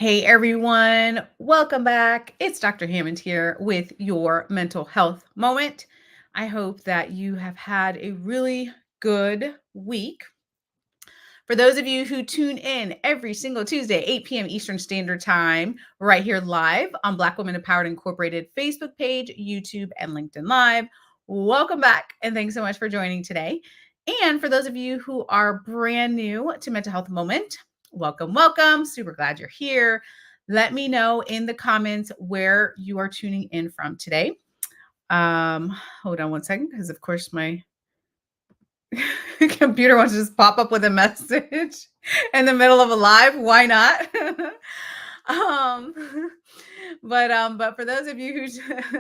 Hey everyone, welcome back. It's Dr. Hammond here with your mental health moment. I hope that you have had a really good week. For those of you who tune in every single Tuesday, 8 p.m. Eastern Standard Time, right here live on Black Women Empowered Incorporated Facebook page, YouTube, and LinkedIn Live, welcome back and thanks so much for joining today. And for those of you who are brand new to Mental Health Moment, welcome, welcome. Super glad you're here. Let me know in the comments where you are tuning in from today. Hold on one second, because of course my computer wants to just pop up with a message in the middle of a live. Why not? um, but for those of you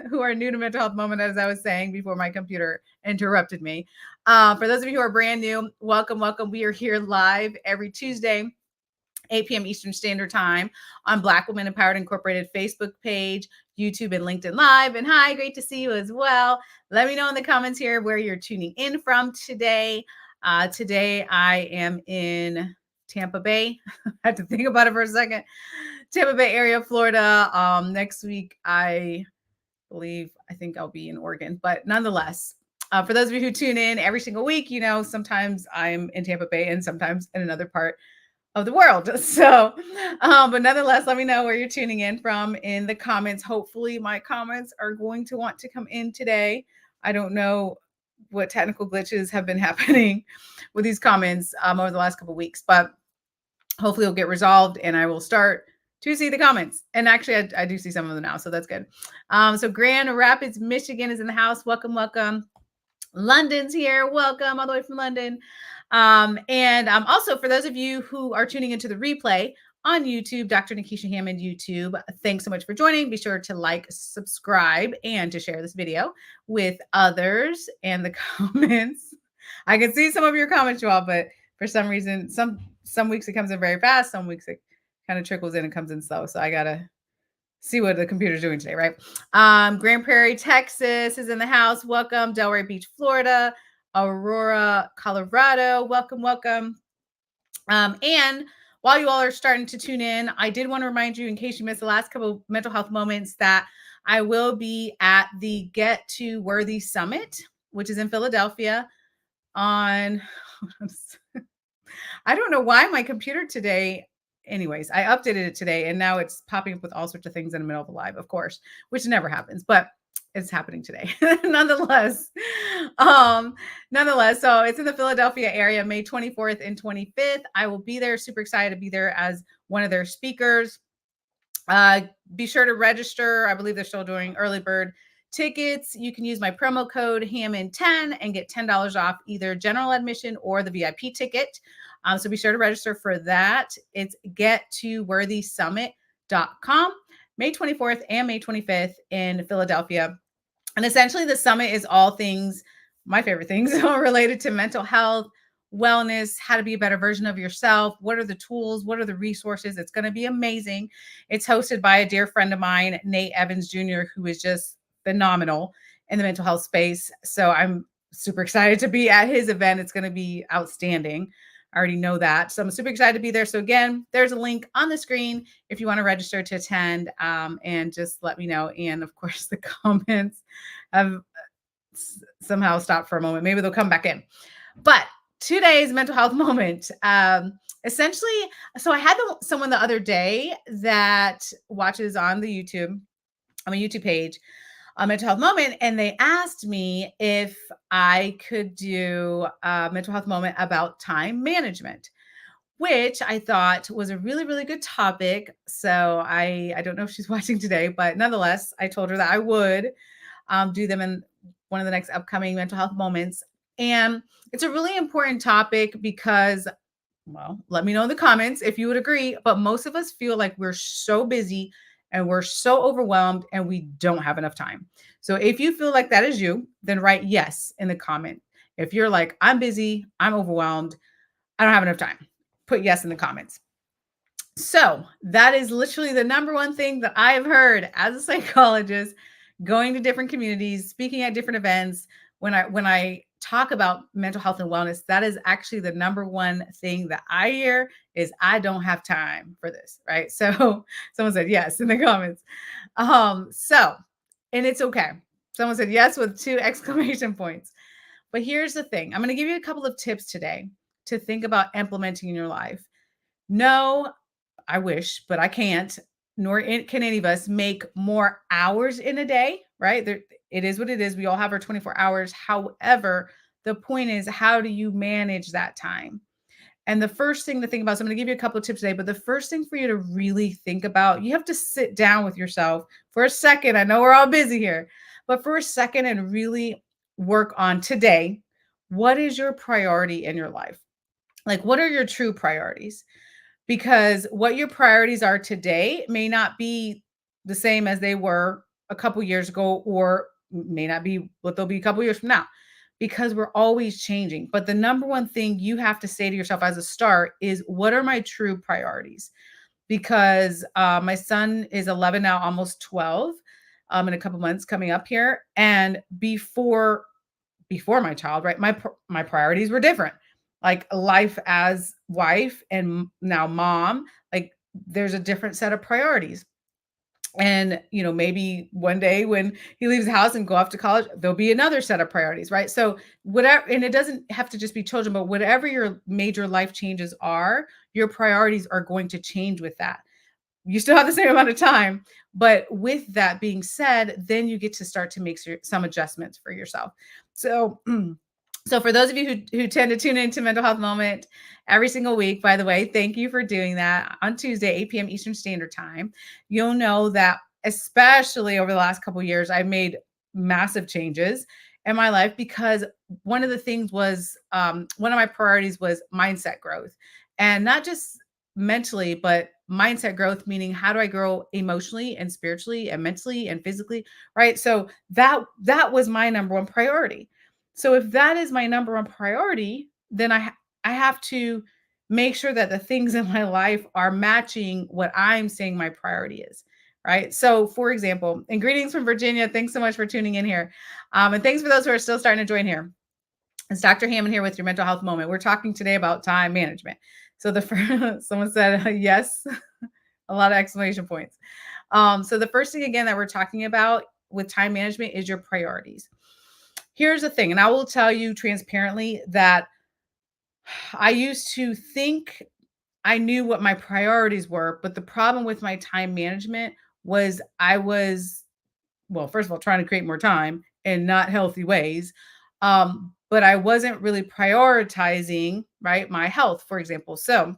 who are new to Mental Health Moment, as I was saying before my computer interrupted me, for those of you who are brand new, welcome, welcome. We are here live every Tuesday, 8 p.m. Eastern Standard Time on Black Women Empowered Incorporated Facebook page, YouTube, and LinkedIn Live. And hi, great to see you as well. Let me know in the comments here where you're tuning in from today. Today I am in Tampa Bay. I had to think about it for a second. Tampa Bay area, Florida. Next week, I think I'll be in Oregon, but nonetheless, for those of you who tune in every single week, sometimes I'm in Tampa Bay and sometimes in another part of the world. So, but nonetheless, let me know where you're tuning in from in the comments. Hopefully, my comments are going to want to come in today. I don't know what technical glitches have been happening with these comments over the last couple of weeks, but hopefully it'll get resolved and I will start to see the comments. And actually, I do see some of them now, so that's good. So Grand Rapids, Michigan is in the house. Welcome, welcome. London's here. Welcome all the way from London. And also for those of you who are tuning into the replay on YouTube, Dr. Nikisha Hammond YouTube, thanks so much for joining. Be sure to like, subscribe, and to share this video with others and the comments. I can see some of your comments, y'all, but for some reason, some weeks it comes in very fast. Some weeks it kind of trickles in and comes in slow. So I got to see what the computer's doing today, right? Grand Prairie, Texas is in the house. Welcome. Delray Beach, Florida. Aurora, Colorado. Welcome, welcome. And while you all are starting to tune in, I did want to remind you, in case you missed the last couple of mental health moments, that I will be at the Get to Worthy Summit, which is in Philadelphia on, I don't know why my computer today, anyways, I updated it today and now it's popping up with all sorts of things in the middle of a live, of course, which never happens, but it's happening today. nonetheless, so it's in the Philadelphia area, May 24th and 25th. I will be there. Super excited to be there as one of their speakers. Be sure to register. I believe they're still doing early bird tickets. You can use my promo code Hammond10 and get $10 off either general admission or the VIP ticket. So be sure to register for that. It's gettoworthysummit.com, May 24th and May 25th in Philadelphia. And essentially the summit is all things, my favorite things, related to mental health, wellness, how to be a better version of yourself. What are the tools? What are the resources? It's going to be amazing. It's hosted by a dear friend of mine, Nate Evans Jr., who is just phenomenal in the mental health space. So I'm super excited to be at his event. It's going to be outstanding. I already know that. So I'm super excited to be there. So again, there's a link on the screen if you want to register to attend, and just let me know. And of course, the comments have somehow stopped for a moment. Maybe they'll come back in. But today's mental health moment, essentially, so I had someone the other day that watches on the YouTube page, a mental health moment, and they asked me if I could do a mental health moment about time management, which I thought was a really, really good topic. So I don't know if she's watching today, but nonetheless, I told her that I would do them in one of the next upcoming mental health moments. And it's a really important topic because, well, let me know in the comments if you would agree, but most of us feel like we're so busy and we're so overwhelmed and we don't have enough time. So if you feel like that is you, then write yes in the comment. If you're like, I'm busy, I'm overwhelmed, I don't have enough time, put yes in the comments. So that is literally the number one thing that I have heard as a psychologist, going to different communities, speaking at different events. When I talk about mental health and wellness, that is actually the number one thing that I hear is I don't have time for this, right? So someone said yes in the comments. So, and it's okay. Someone said yes with two exclamation points. But here's the thing. I'm going to give you a couple of tips today to think about implementing in your life. No, I wish, but I can't, nor can any of us make more hours in a day, right? There, it is what it is. We all have our 24 hours. However, the point is, how do you manage that time? And the first thing to think about, so I'm going to give you a couple of tips today, but the first thing for you to really think about, you have to sit down with yourself for a second. I know we're all busy here, but for a second and really work on today. What is your priority in your life? Like, what are your true priorities? Because what your priorities are today may not be the same as they were a couple years ago, or may not be what they'll be a couple years from now, because we're always changing. But the number one thing you have to say to yourself as a start is, what are my true priorities? Because my son is 11 now, almost 12, in a couple months coming up here. And before my child, right? My priorities were different. Like life as wife and now mom, like there's a different set of priorities. And maybe one day when he leaves the house and go off to college, there'll be another set of priorities, right? So whatever, and it doesn't have to just be children, but whatever your major life changes are, your priorities are going to change with that. You still have the same amount of time, but with that being said, then you get to start to make some adjustments for yourself. So so for those of you who tend to tune into Mental Health Moment every single week, by the way, thank you for doing that on Tuesday, 8 p.m. Eastern Standard Time. You'll know that especially over the last couple of years, I've made massive changes in my life, because one of the things was, one of my priorities was mindset growth, and not just mentally, but mindset growth, meaning how do I grow emotionally and spiritually and mentally and physically, right? So that was my number one priority. So if that is my number one priority, then I have to make sure that the things in my life are matching what I'm saying my priority is. Right. So, for example, and greetings from Virginia. Thanks so much for tuning in here. And thanks for those who are still starting to join here. It's Dr. Hammond here with your mental health moment. We're talking today about time management. So the first, someone said yes, a lot of exclamation points. So the first thing again that we're talking about with time management is your priorities. Here's the thing, and I will tell you transparently that I used to think I knew what my priorities were, but the problem with my time management was I was, well, first of all, trying to create more time in not healthy ways. But I wasn't really prioritizing, right, my health, for example. So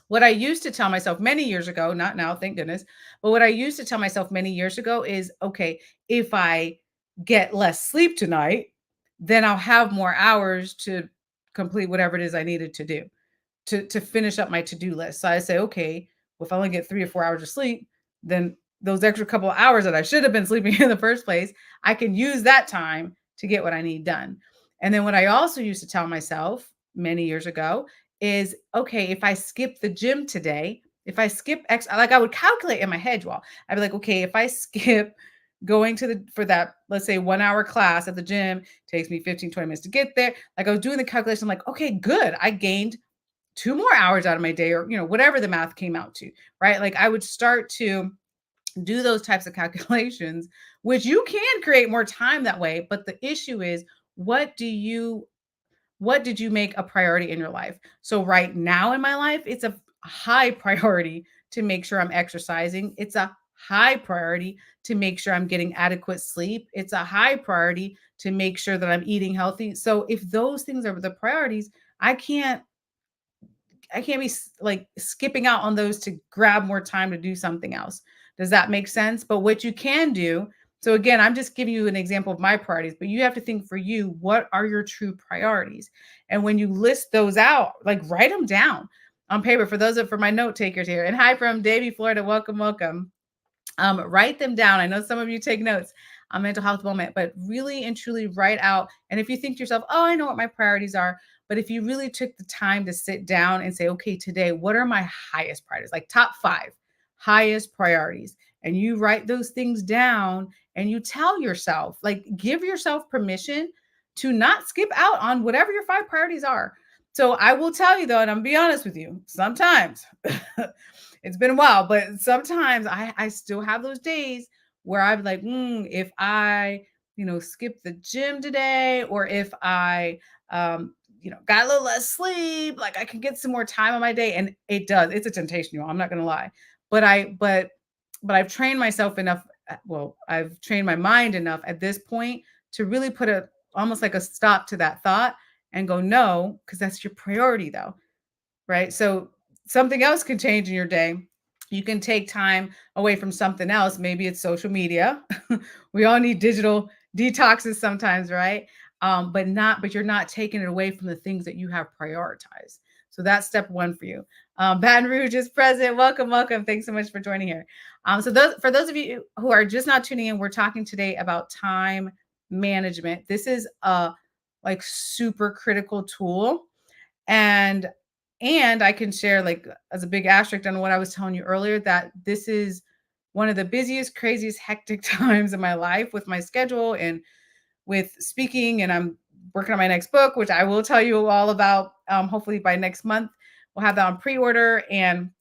what I used to tell myself many years ago, not now, thank goodness, but what I used to tell myself many years ago is, okay, if I get less sleep tonight, then I'll have more hours to complete whatever it is I needed to do to finish up my to-do list. So I say, okay, well, if I only get 3 or 4 hours of sleep, then those extra couple of hours that I should have been sleeping in the first place, I can use that time to get what I need done. And then what I also used to tell myself many years ago is, okay, if I skip the gym today, if I skip X, like I would calculate in my head, well, I'd be like, okay, if I skip going to for that, let's say 1 hour class at the gym, takes me 15, 20 minutes to get there. Like I was doing the calculation, I'm like, okay, good. I gained 2 more hours out of my day, or whatever the math came out to, right? Like I would start to do those types of calculations, which you can create more time that way. But the issue is, what do you what did you make a priority in your life? So right now in my life, it's a high priority to make sure I'm exercising. It's a high priority to make sure I'm getting adequate sleep. It's a high priority to make sure that I'm eating healthy. So if those things are the priorities, I can't I can't be like skipping out on those to grab more time to do something else. Does that make sense? But what you can do, so again, I'm just giving you an example of my priorities, but you have to think for you, what are your true priorities? And when you list those out, like write them down on paper for those for my note takers here. And hi from Davie, Florida. Welcome, welcome. Write them down. I know some of you take notes on mental health moment, but really and truly write out. And if you think to yourself, oh, I know what my priorities are, but if you really took the time to sit down and say, okay, today, what are my highest priorities? Like top 5 highest priorities. And you write those things down and you tell yourself, like give yourself permission to not skip out on whatever your 5 priorities are. So I will tell you though, and I'm gonna be honest with you, sometimes it's been a while, but sometimes I still have those days where I'm like, if I, skip the gym today, or if I, got a little less sleep, like I can get some more time on my day. And it does. It's a temptation, y'all. I'm not gonna lie. But but I've trained myself enough. Well, I've trained my mind enough at this point to really put a almost like a stop to that thought and go, no, because that's your priority though. Right. So something else can change in your day. You can take time away from something else. Maybe it's social media. We all need digital detoxes sometimes, right? But you're not taking it away from the things that you have prioritized. So that's step one for you. Baton Rouge is present. Welcome, welcome. Thanks so much for joining here. For those of you who are just now tuning in, we're talking today about time management. This is a like super critical tool, and I can share, like, as a big asterisk on what I was telling you earlier, that this is one of the busiest, craziest, hectic times in my life with my schedule and with speaking. And I'm working on my next book, which I will tell you all about, hopefully by next month. We'll have that on pre-order, and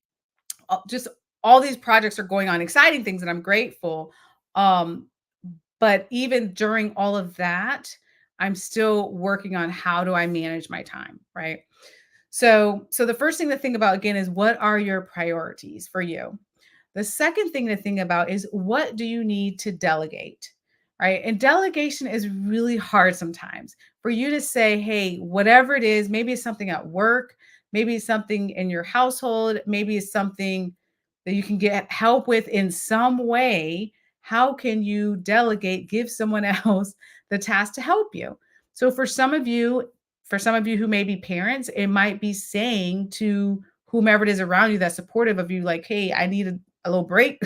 just all these projects are going on, exciting things, and I'm grateful. Um, but even during all of that, I'm still working on how do I manage my time, right? So the first thing to think about again is, what are your priorities for you? The second thing to think about is, what do you need to delegate? Right? And delegation is really hard sometimes, for you to say, hey, whatever it is, maybe it's something at work, maybe it's something in your household, maybe it's something that you can get help with in some way. How can you delegate, give someone else the task to help you? So for some of you who may be parents, it might be saying to whomever it is around you that's supportive of you, like, hey, I need a little break.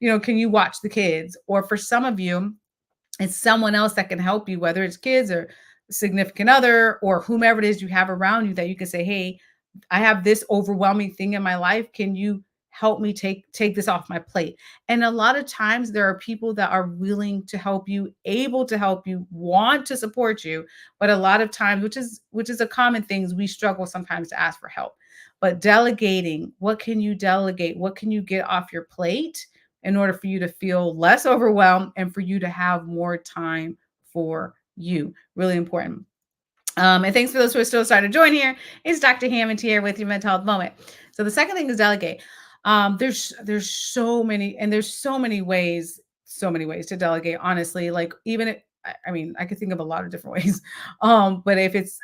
Can you watch the kids? Or for some of you, it's someone else that can help you, whether it's kids or significant other or whomever it is you have around you, that you can say, hey, I have this overwhelming thing in my life. Can you help me take this off my plate? And a lot of times there are people that are willing to help you, able to help you, want to support you. But a lot of times, which is a common thing, we struggle sometimes to ask for help. But delegating, what can you delegate? What can you get off your plate in order for you to feel less overwhelmed and for you to have more time for you? Really important. And thanks for those who are still starting to join here. It's Dr. Hammond here with your mental health moment. So the second thing is delegate. There's so many ways, to delegate. Honestly, like even I mean, I could think of a lot of different ways. But if it's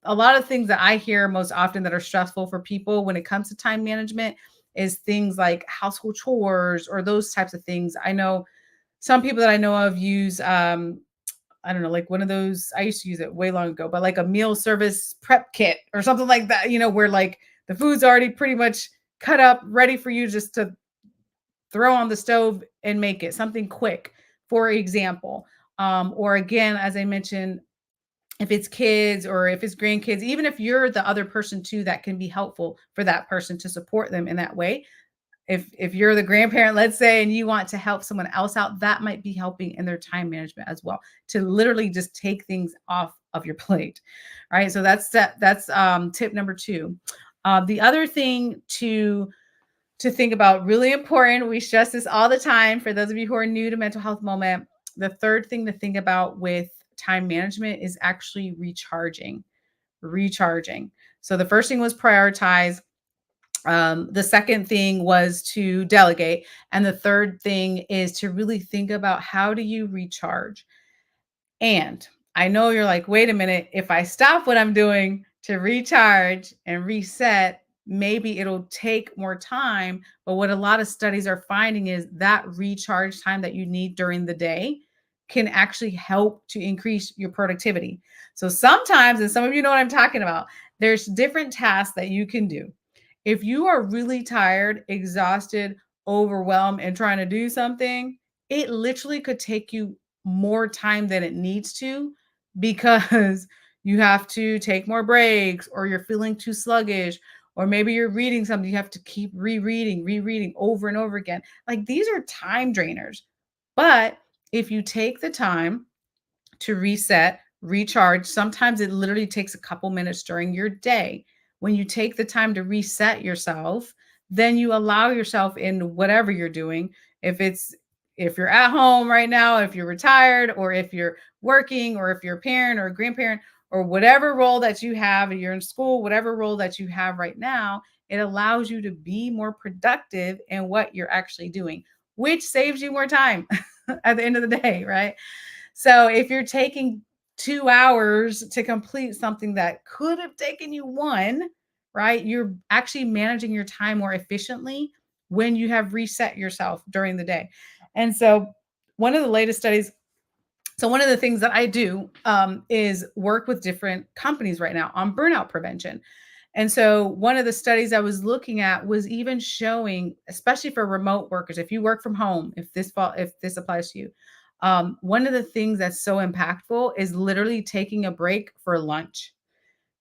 a lot of things that I hear most often that are stressful for people when it comes to time management is things like household chores or those types of things. I know some people that I know of use I don't know, like one of those, I used to use it way long ago, but like a meal service prep kit or something like that, where like the food's already pretty much cut up, ready for you just to throw on the stove and make it something quick, for example. Or again, as I mentioned, if it's kids or if it's grandkids, even if you're the other person too, that can be helpful for that person to support them in that way. If you're the grandparent, let's say, and you want to help someone else out, that might be helping in their time management as well, to literally just take things off of your plate. All right. So that's tip number two. The other thing to think about, really important, we stress this all the time for those of you who are new to mental health moment. The third thing to think about with time management is actually recharging. So the first thing was prioritize. The second thing was to delegate. And the third thing is to really think about, how do you recharge? And I know you're like, wait a minute, if I stop what I'm doing to recharge and reset, maybe it'll take more time. But what a lot of studies are finding is that recharge time that you need during the day can actually help to increase your productivity. So sometimes, and some of you know what I'm talking about, there's different tasks that you can do. If you are really tired, exhausted, overwhelmed, and trying to do something, it literally could take you more time than it needs to, because you have to take more breaks, or you're feeling too sluggish, or maybe you're reading something you have to keep rereading over and over again. Like, these are time drainers. But if you take the time to reset, recharge. Sometimes it literally takes a couple minutes during your day. When you take the time to reset yourself, then you allow yourself in whatever you're doing. If it's if you're at home right now, if you're retired, or if you're working, or if you're a parent or a grandparent, or whatever role that you have, you're in school, whatever role that you have right now, it allows you to be more productive in what you're actually doing, which saves you more time at the end of the day, right? So if you're taking 2 hours to complete something that could have taken you one, right? You're actually managing your time more efficiently when you have reset yourself during the day. And so one of the latest studies, so one of the things that I do is work with different companies right now on burnout prevention. And so one of the studies I was looking at was even showing, especially for remote workers, if you work from home, if this applies to you, one of the things that's so impactful is literally taking a break for lunch,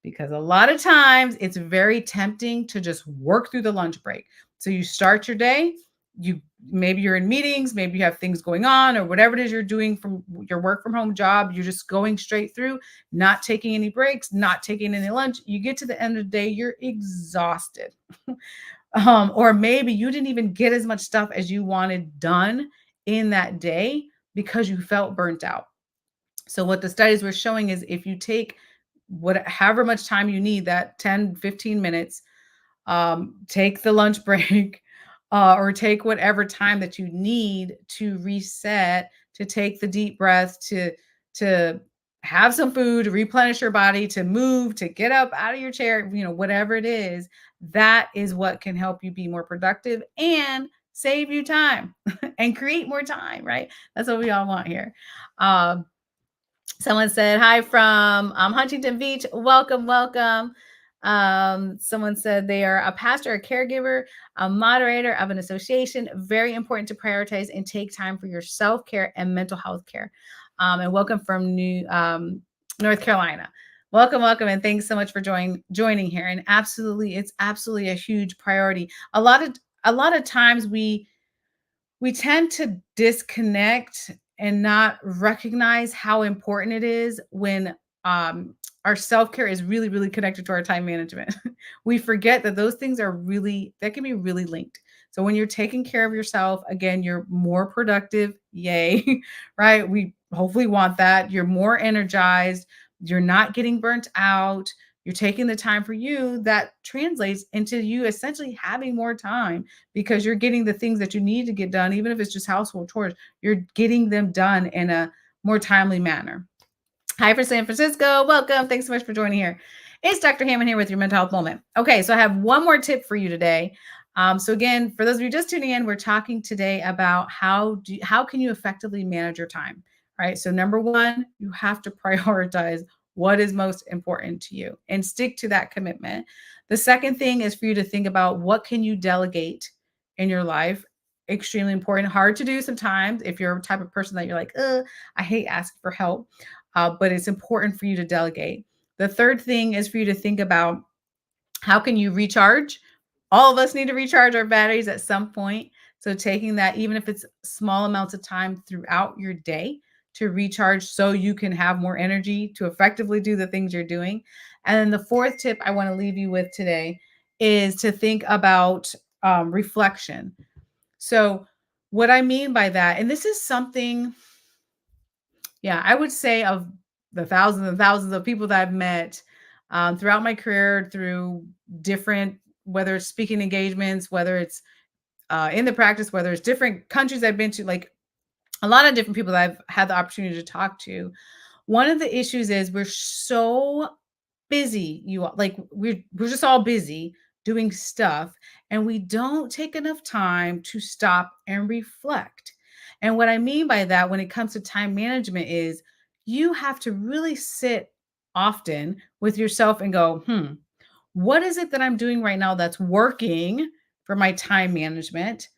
because a lot of times it's very tempting to just work through the lunch break. So you start your day, you maybe you're in meetings, maybe you have things going on, or whatever it is you're doing from your work from home job, you're just going straight through, not taking any breaks, not taking any lunch. You get to the end of the day, you're exhausted. Or maybe you didn't even get as much stuff as you wanted done in that day because you felt burnt out. So what the studies were showing is if you take however much time you need, that 10, 15 minutes, take the lunch break, or take whatever time that you need to reset, to take the deep breath, to have some food, to replenish your body, to move, to get up out of your chair, whatever it is, that is what can help you be more productive and save you time and create more time, right? That's what we all want here. Um, Someone said, hi from Huntington Beach. Welcome, welcome. Someone said they are a pastor, a caregiver, a moderator of an association. Very important to prioritize and take time for your self care and mental health care. And welcome from North Carolina. Welcome, welcome, and thanks so much for joining here. And absolutely, it's absolutely a huge priority. A lot of times we tend to disconnect and not recognize how important it is when our self-care is really really connected to our time management. We forget that those things are really that can be really linked. So when you're taking care of yourself, again, you're more productive, yay. Right? We hopefully want that. You're more energized, you're not getting burnt out, you're taking the time for you. That translates into you essentially having more time because you're getting the things that you need to get done, even if it's just household chores, you're getting them done in a more timely manner. Hi from San Francisco. Welcome. Thanks so much for joining here. It's Dr. Hammond here with your mental health moment. Okay, so I have one more tip for you today. So again, for those of you just tuning in, we're talking today about how can you effectively manage your time. Right. So number one, you have to prioritize what is most important to you and stick to that commitment. The second thing is for you to think about what can you delegate in your life. Extremely important. Hard to do sometimes if you're a type of person that you're like, I hate asking for help, but it's important for you to delegate. The third thing is for you to think about how can you recharge. All of us need to recharge our batteries at some point. So taking that, even if it's small amounts of time throughout your day to recharge so you can have more energy to effectively do the things you're doing. And then the fourth tip I want to leave you with today is to think about reflection. So what I mean by that, and this is something, yeah, I would say of the thousands and thousands of people that I've met throughout my career, through different, whether it's speaking engagements, whether it's in the practice, whether it's different countries I've been to, like a lot of different people that I've had the opportunity to talk to. One of the issues is we're so busy, you all, like we're just all busy doing stuff, and we don't take enough time to stop and reflect. And what I mean by that when it comes to time management is you have to really sit often with yourself and go, what is it that I'm doing right now that's working for my time management?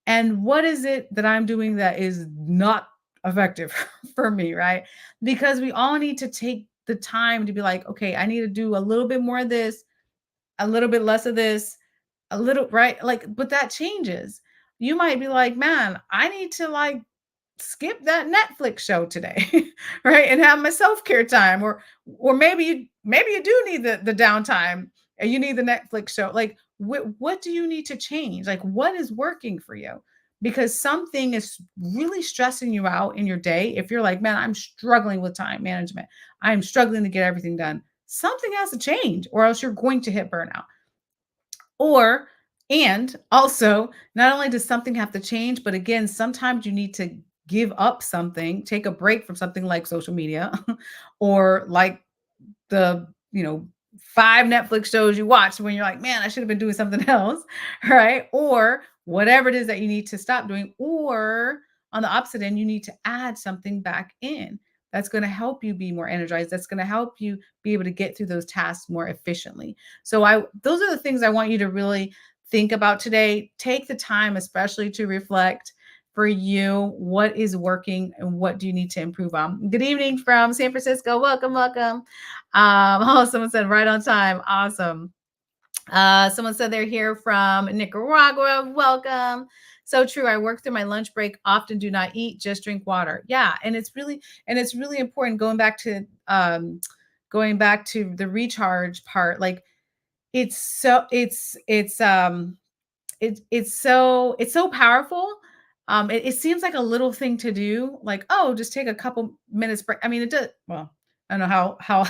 And what is it that I'm doing that is not effective for me, right? Because we all need to take the time to be like, okay, I need to do a little bit more of this, a little bit less of this, a little, right? Like, but that changes. You might be like, man, I need to like skip that Netflix show today, right? And have my self-care time. Or maybe you do need the downtime and you need the Netflix show. Like what do you need to change? Like what is working for you? Because something is really stressing you out in your day. If you're like, man, I'm struggling with time management, I'm struggling to get everything done. Something has to change, or else you're going to hit burnout. Or, and also, not only does something have to change, but again, sometimes you need to give up something, take a break from something like social media or like the, 5 Netflix shows you watch when you're like, man, I should have been doing something else, right? Or whatever it is that you need to stop doing. Or on the opposite end, you need to add something back in that's going to help you be more energized. That's going to help you be able to get through those tasks more efficiently. So those are the things I want you to really think about today. Take the time, especially to reflect for you, what is working and what do you need to improve on. Good evening from San Francisco. Welcome, welcome. Oh, someone said right on time. Awesome. Someone said they're here from Nicaragua. Welcome. So true. I work through my lunch break, often do not eat, just drink water. Yeah. And it's really important going back to the recharge part. Like it's so powerful. It seems like a little thing to do, like, oh, just take a couple minutes break. I mean, it does. Well, I don't know how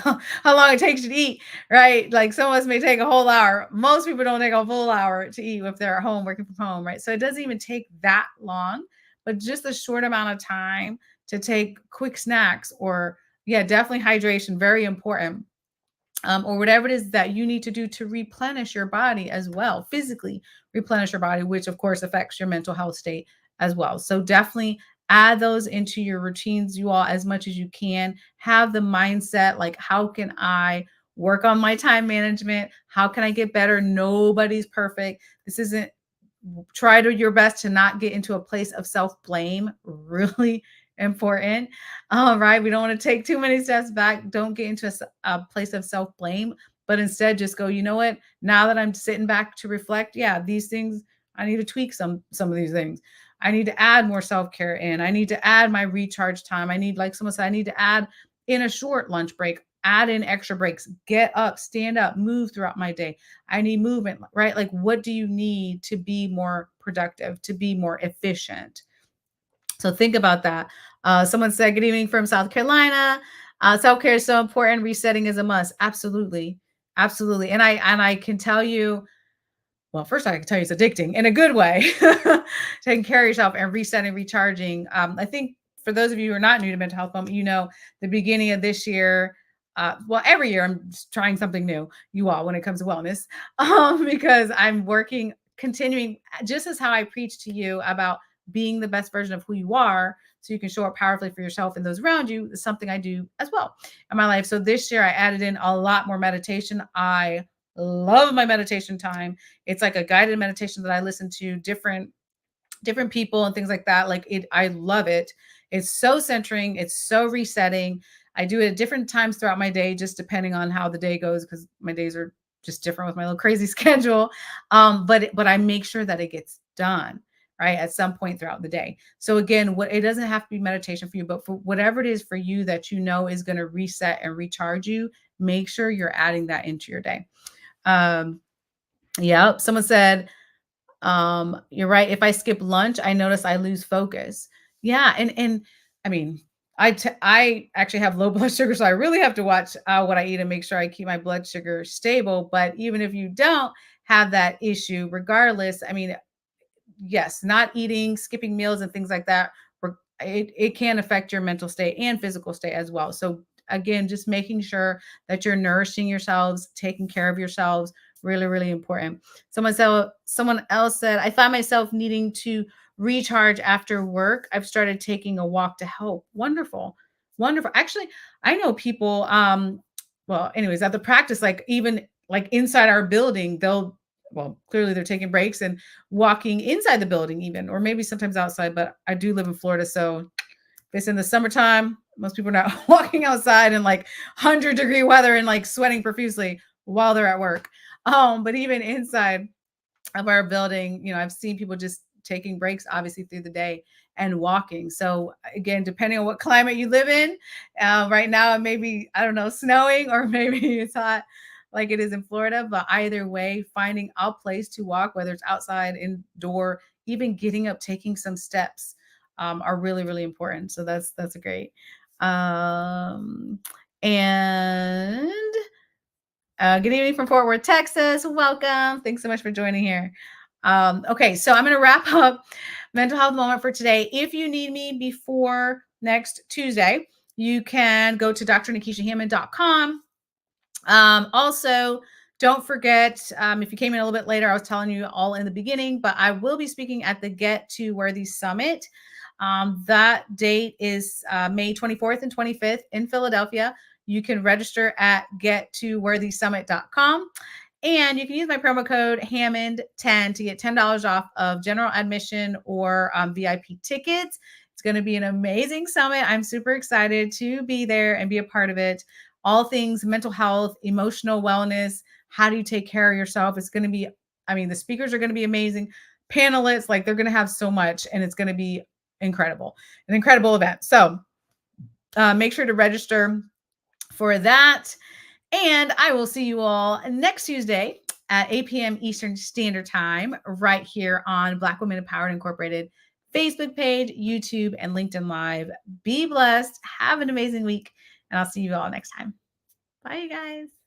how long it takes you to eat, right? Like some of us may take a whole hour. Most people don't take a full hour to eat if they're at home working from home, right? So it doesn't even take that long, but just a short amount of time to take quick snacks, or yeah, definitely hydration, very important, or whatever it is that you need to do to replenish your body as well, physically replenish your body, which of course affects your mental health state as well. So definitely add those into your routines, you all, as much as you can. Have the mindset like, how can I work on my time management? How can I get better? Nobody's perfect. This isn't, try to your best to not get into a place of self-blame. Really important. All right. We don't want to take too many steps back. Don't get into a place of self-blame, but instead just go, you know what? Now that I'm sitting back to reflect, yeah, these things, I need to tweak some of these things. I need to add more self-care in. I need to add my recharge time. I need, like someone said, I need to add in a short lunch break, add in extra breaks, get up, stand up, move throughout my day. I need movement, right? Like, what do you need to be more productive, to be more efficient? So think about that. Someone said, good evening from South Carolina. Self care is so important. Resetting is a must. Absolutely. Absolutely. And I can tell you, well, first I can tell you it's addicting in a good way. Taking care of yourself and resetting, recharging. I think for those of you who are not new to mental health, the beginning of this year, well, every year I'm just trying something new, you all, when it comes to wellness, because I'm working, continuing, just as how I preach to you about being the best version of who you are, so you can show up powerfully for yourself and those around you, is something I do as well in my life. So this year I added in a lot more meditation. I love my meditation time. It's like a guided meditation that I listen to different people and things like that. Like it, I love it. It's so centering. It's so resetting. I do it at different times throughout my day, just depending on how the day goes, because my days are just different with my little crazy schedule. But I make sure that it gets done right at some point throughout the day. So again, what it doesn't have to be meditation for you, but for whatever it is for you that you know is going to reset and recharge you, make sure you're adding that into your day. Yeah, someone said, you're right. If I skip lunch, I notice I lose focus. Yeah, and I mean, I actually have low blood sugar, so I really have to watch what I eat and make sure I keep my blood sugar stable. But even if you don't have that issue, regardless, I mean, yes, not eating, skipping meals and things like that, it can affect your mental state and physical state as well. So again, just making sure that you're nourishing yourselves, taking care of yourselves, really, really important. Someone else said, I find myself needing to recharge after work. I've started taking a walk to help. Wonderful. Wonderful. Actually, I know people, well, anyways, at the practice, like even like inside our building, well, clearly they're taking breaks and walking inside the building even, or maybe sometimes outside, but I do live in Florida. So if it's in the summertime, most people are not walking outside in like 100-degree weather and like sweating profusely while they're at work. But even inside of our building, I've seen people just taking breaks obviously through the day and walking. So again, depending on what climate you live in, right now it may be, I don't know, snowing, or maybe it's hot like it is in Florida. But either way, finding a place to walk, whether it's outside, indoor, even getting up, taking some steps, are really, really important. So that's a great. Um, and Good evening from Fort Worth, Texas. Welcome. Thanks so much for joining here. Okay, so I'm going to wrap up mental health moment for today. If you need me before next Tuesday, you can go to drnikishahammond.com. Also, don't forget, if you came in a little bit later, I was telling you all in the beginning, but I will be speaking at the Get to Worthy Summit. That date is May 24th and 25th in Philadelphia. You can register at gettoworthysummit.com. And you can use my promo code Hammond10 to get $10 off of general admission or VIP tickets. It's going to be an amazing summit. I'm super excited to be there and be a part of it. All things mental health, emotional wellness. How do you take care of yourself? It's going to be, I mean, the speakers are going to be amazing. Panelists, like they're going to have so much, and it's going to be incredible, an incredible event. So make sure to register for that. And I will see you all next Tuesday at 8 p.m. Eastern Standard Time, right here on Black Women Empowered Incorporated Facebook page, YouTube, and LinkedIn Live. Be blessed. Have an amazing week. And I'll see you all next time. Bye, you guys.